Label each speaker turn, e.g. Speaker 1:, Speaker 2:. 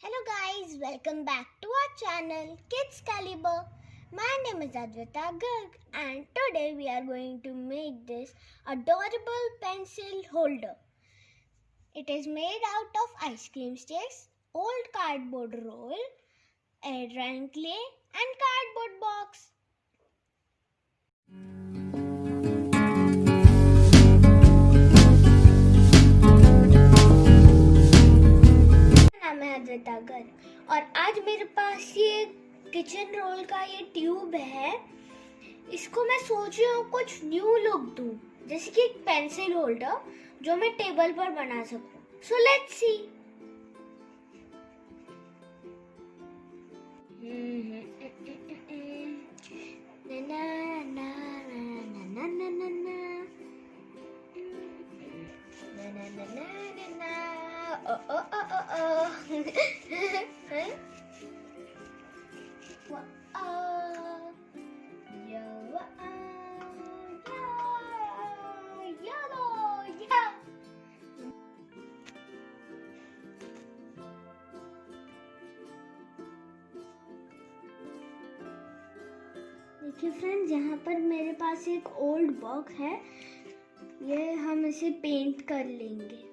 Speaker 1: Hello guys, welcome back to our channel Kidscaliber. My name is ADVAITA GARG and today we are going to make this adorable pencil holder. It is made out of ice cream sticks, old cardboard roll, air drying clay and cardboard box. नाम है अद्वैता गर्ग और आज मेरे पास ये kitchen role का ये tube है। इसको मैं सोच रही हूँ कुछ न्यू लुक दूँ, जैसे कि एक पेंसिल होल्डर जो मैं टेबल पर बना सकूँ। So let's see. देखिए फ्रेंड्स, यहाँ पर मेरे पास एक ओल्ड बॉक्स है। ये हम इसे पेंट कर लेंगे।